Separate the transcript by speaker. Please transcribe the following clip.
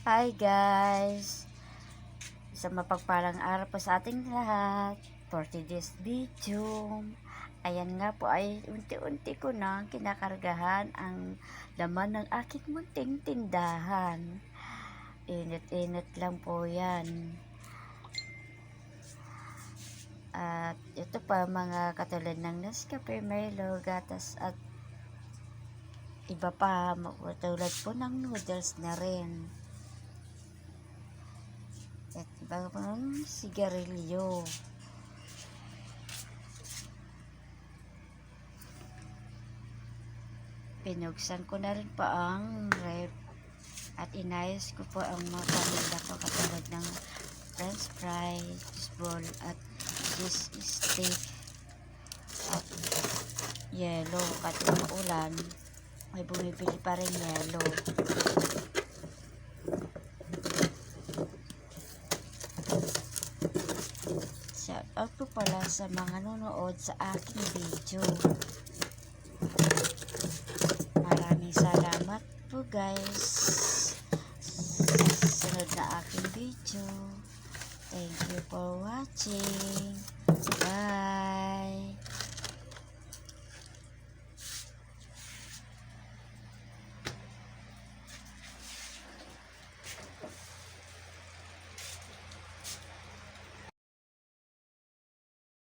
Speaker 1: Hi guys! Sa mapagpalang araw po sa ating lahat. For today's video, ayan nga po ay unti-unti ko na kinakargahan ang laman ng aking munting tindahan. Init-init lang po yan. At ito pa mga katulad ng Nescafe, Milo, gatas at iba pa, tulad po ng noodles na rin. At iba pang sigarilyo. Pinuksan ko na rin pa ang rep at inayos ko po ang mga paninda ko katulad ng french fries, ball at cheese stick at yellow. Kahit ulan may bumibili pa rin yellow. Shout out po pala sa mga nanonood sa aking video. Maraming salamat po guys. Sunod na aking video. Thank you for watching. Bye.